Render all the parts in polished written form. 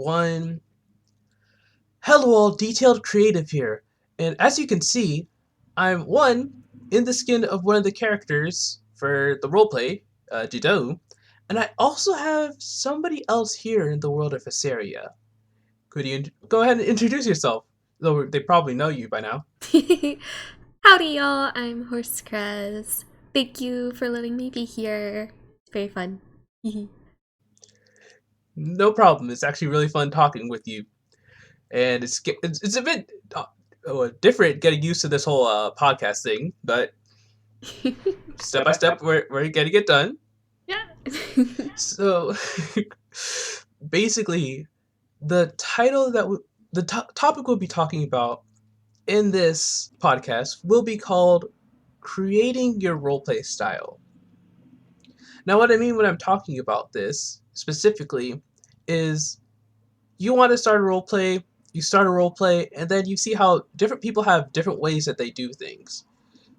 one. Hello all, Detailed Creative here. And as you can see, I'm in the skin of one of the characters for the roleplay, Jidou, and I also have somebody else here in the world of Assyria. Could you go ahead and introduce yourself? Though they probably know you by now. Howdy, y'all. I'm Horsecraz. Thank you for letting me be here. It's very fun. No problem. It's actually really fun talking with you, and it's a bit different getting used to this whole podcast thing, but step by step, we're getting it done. Yeah. So, basically, the title the topic we'll be talking about in this podcast will be called Creating Your Roleplay Style. Now, what I mean when I'm talking about this specifically is you want to start a roleplay, you start a roleplay, and then you see how different people have different ways that they do things.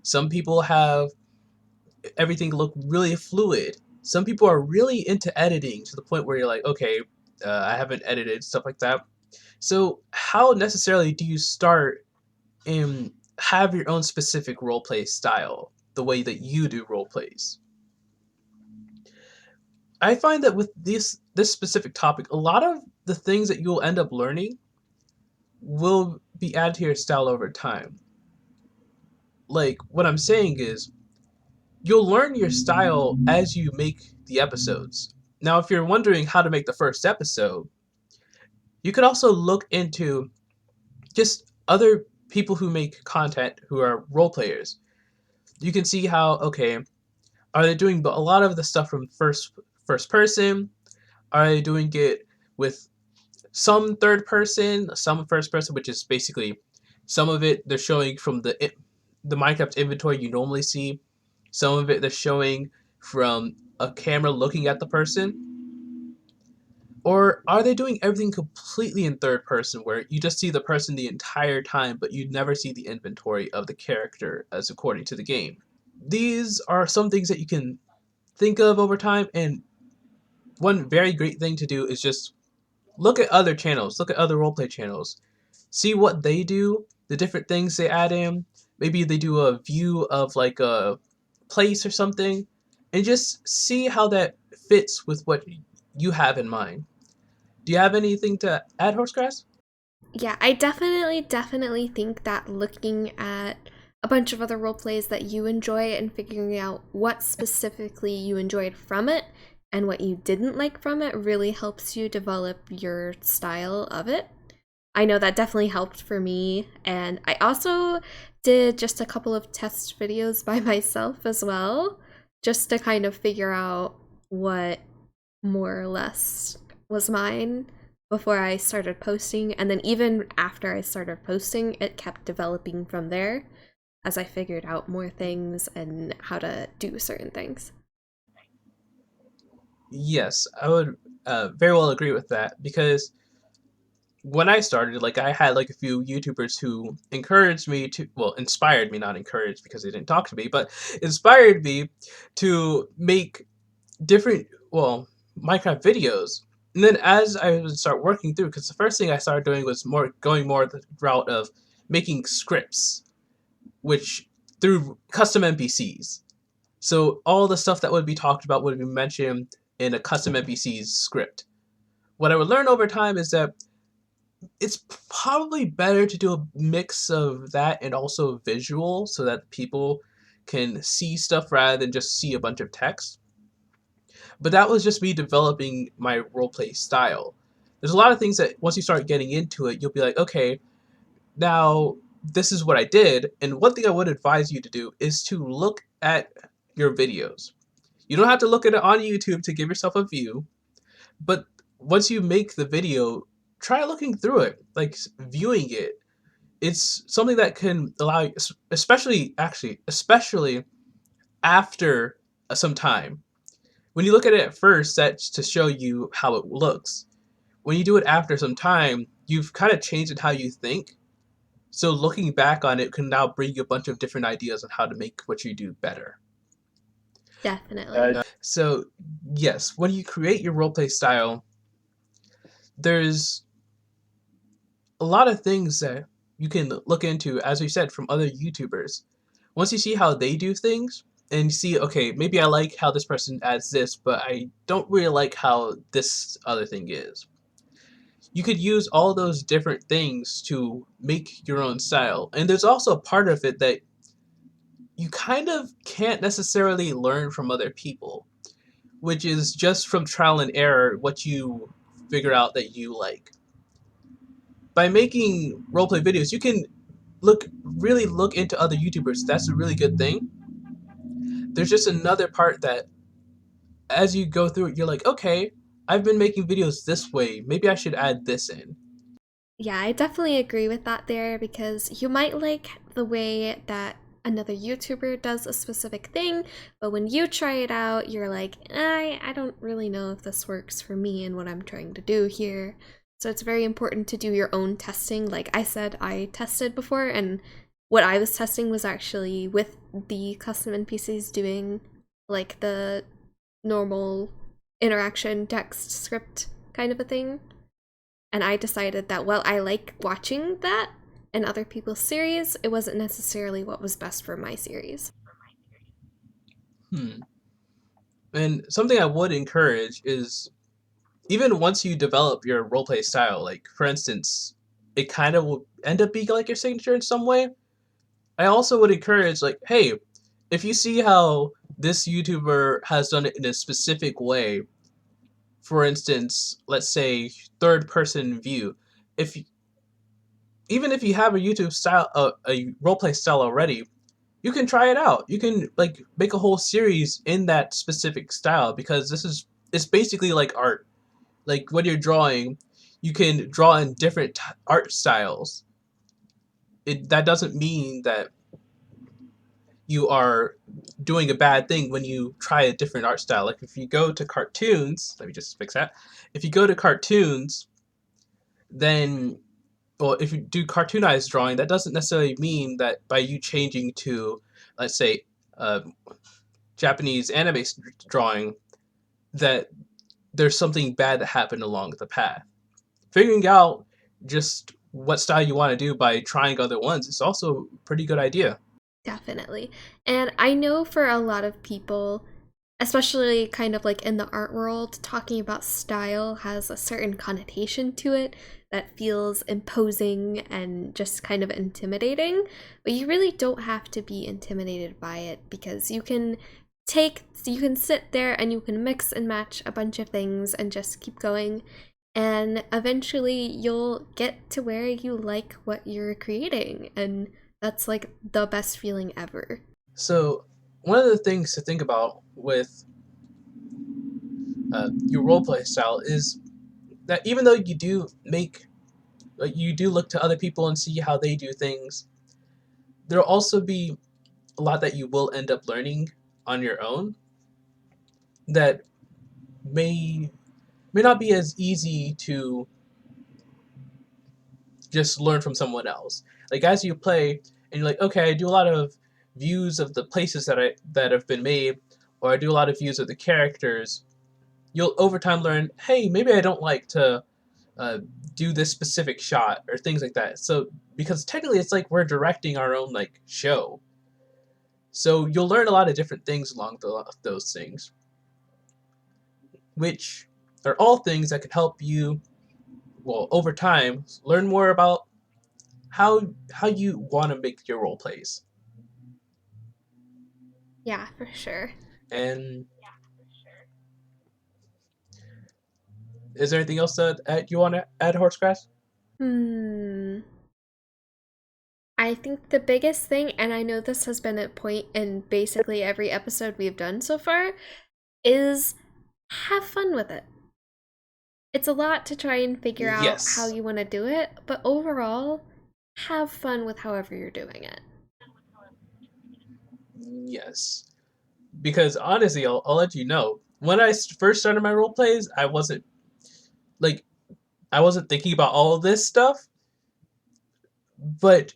Some people have everything look really fluid. Some people are really into editing to the point where you're like, okay, I haven't edited, stuff like that. So, how necessarily do you start and have your own specific roleplay style, the way that you do roleplays? I find that with this specific topic, a lot of the things that you'll end up learning will be added to your style over time. Like, what I'm saying is, you'll learn your style as you make the episodes. Now, if you're wondering how to make the first episode, you could also look into just other people who make content who are role players. You can see how, okay, are they doing a lot of the stuff from first person? Are they doing it with some third person, some first person, which is basically some of it they're showing from the Minecraft inventory you normally see. Some of it they're showing from a camera looking at the person. Or are they doing everything completely in third person where you just see the person the entire time but you never see the inventory of the character as according to the game? These are some things that you can think of over time, and one very great thing to do is just look at other channels, look at other roleplay channels, see what they do, the different things they add in. Maybe they do a view of like a place or something, and just see how that fits with what you have in mind. Do you have anything to add, Horsecraz? Yeah, I definitely think that looking at a bunch of other role plays that you enjoy and figuring out what specifically you enjoyed from it and what you didn't like from it really helps you develop your style of it. I know that definitely helped for me, and I also did just a couple of test videos by myself as well, just to kind of figure out what more or less was mine before I started posting. And then even after I started posting, it kept developing from there as I figured out more things and how to do certain things. Yes, I would very well agree with that, because when I started, like, I had like a few YouTubers who encouraged me to, well, inspired me, not encouraged because they didn't talk to me, but inspired me to make different, well, Minecraft videos. And then as I would start working through, because the first thing I started doing was going more the route of making scripts, which through custom NPCs. So all the stuff that would be talked about would be mentioned in a custom NPC's script. What I would learn over time is that it's probably better to do a mix of that and also visual so that people can see stuff rather than just see a bunch of text. But that was just me developing my roleplay style. There's a lot of things that once you start getting into it, you'll be like, okay, now this is what I did. And one thing I would advise you to do is to look at your videos. You don't have to look at it on YouTube to give yourself a view, but once you make the video, try looking through it, like viewing it. It's something that can allow you, especially after some time. When you look at it at first, that's to show you how it looks. When you do it after some time, you've kind of changed in how you think. So looking back on it can now bring you a bunch of different ideas on how to make what you do better. Definitely. So yes, when you create your roleplay style, there's a lot of things that you can look into, as we said, from other YouTubers. Once you see how they do things, and you see, okay, maybe I like how this person adds this, but I don't really like how this other thing is. You could use all those different things to make your own style. And there's also a part of it that you kind of can't necessarily learn from other people, which is just from trial and error what you figure out that you like. By making roleplay videos, you can really look into other YouTubers. That's a really good thing. There's just another part that as you go through it, you're like, okay, I've been making videos this way. Maybe I should add this in. Yeah, I definitely agree with that there because you might like the way that another YouTuber does a specific thing, but when you try it out, you're like, I don't really know if this works for me and what I'm trying to do here. So it's very important to do your own testing. Like I said, I tested before, and what I was testing was actually with the custom NPCs doing like the normal interaction text script kind of a thing. And I decided that while I like watching that in other people's series, it wasn't necessarily what was best for my series. Hmm. And something I would encourage is even once you develop your roleplay style, like for instance, it kind of will end up being like your signature in some way. I also would encourage, like, hey, if you see how this YouTuber has done it in a specific way, for instance, let's say third person view, if even if you have a YouTube style, a roleplay style already, you can try it out. You can like make a whole series in that specific style because it's basically like art. Like when you're drawing, you can draw in different art styles. That doesn't mean that you are doing a bad thing when you try a different art style. Like if you go to cartoons, let me just fix that. If you go to cartoons, then well, if you do cartoonized drawing, that doesn't necessarily mean that by you changing to, let's say, uh, Japanese anime drawing, that there's something bad that happened along the path. Figuring out just what style you want to do by trying other ones is also a pretty good idea. Definitely. And I know for a lot of people, especially kind of like in the art world, talking about style has a certain connotation to it that feels imposing and just kind of intimidating. But you really don't have to be intimidated by it because you can sit there and you can mix and match a bunch of things and just keep going. And eventually you'll get to where you like what you're creating. And that's like the best feeling ever. So, one of the things to think about with your roleplay style is that even though you do make, like, you do look to other people and see how they do things, there'll also be a lot that you will end up learning on your own that may not be as easy to just learn from someone else. Like as you play and you're like, okay, I do a lot of views of the places that have been made, or I do a lot of views of the characters. You'll over time learn, hey, maybe I don't like to uh, do this specific shot or things like that. So because technically it's like we're directing our own like show. So you'll learn a lot of different things along those things, which are all things that can help you, well, over time, learn more about how you want to make your role plays. Yeah, for sure. And is there anything else that you want to add, Horsecraz? Hmm. I think the biggest thing, and I know this has been a point in basically every episode we've done so far, is have fun with it. It's a lot to try and figure out how Yes. you want to do it, but overall, have fun with however you're doing it. Yes. Because honestly, I'll let you know. When I first started my role plays, like I wasn't thinking about all of this stuff. But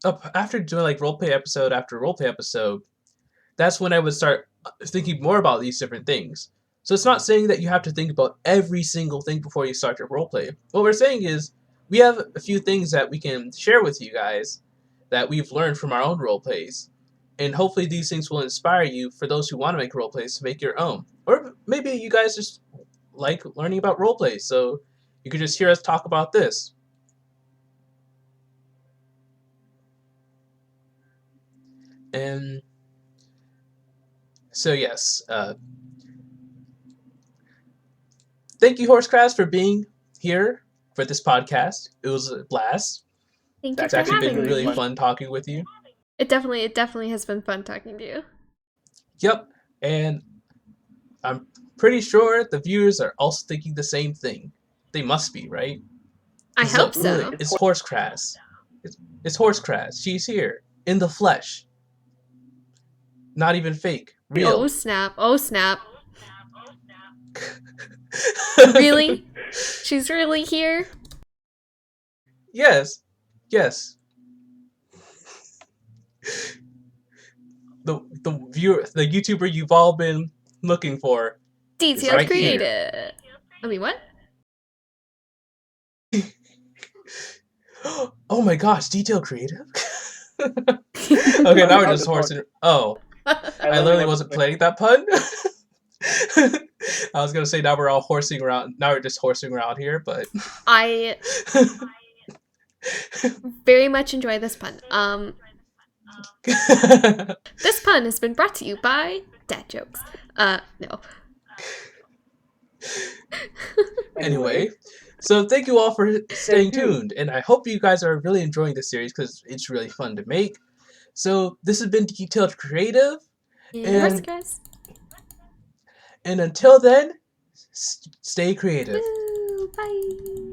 after doing like roleplay episode after roleplay episode, that's when I would start thinking more about these different things. So it's not saying that you have to think about every single thing before you start your roleplay. What we're saying is we have a few things that we can share with you guys that we've learned from our own roleplays. And hopefully these things will inspire you for those who want to make roleplays to make your own. Or maybe you guys just like learning about roleplays, so you could just hear us talk about this. And so yes, thank you, Horsecraz, for being here for this podcast. It was a blast. Thank you It's for actually been having really me. fun talking with you. It definitely has been fun talking to you. Yep, and I'm pretty sure the viewers are also thinking the same thing. They must be, right? I hope so. Look, it's Horsecraz. It's Horsecraz. She's here in the flesh. Not even fake. Real. Oh snap! Oh snap! Really? She's really here? Yes. Yes. The viewer, the YouTuber you've all been looking for. DetailedCreative. I mean, what? Oh my gosh, DetailedCreative? Okay, now we're just horsing. Oh, I literally wasn't planning that pun. I was gonna say now we're all horsing around. Now we're just horsing around here, but I very much enjoy this pun. This pun has been brought to you by Dad Jokes. No. Anyway, so thank you all for staying tuned, and I hope you guys are really enjoying this series because it's really fun to make. So this has been Detailed Creative, and until then, stay creative. Woo, bye.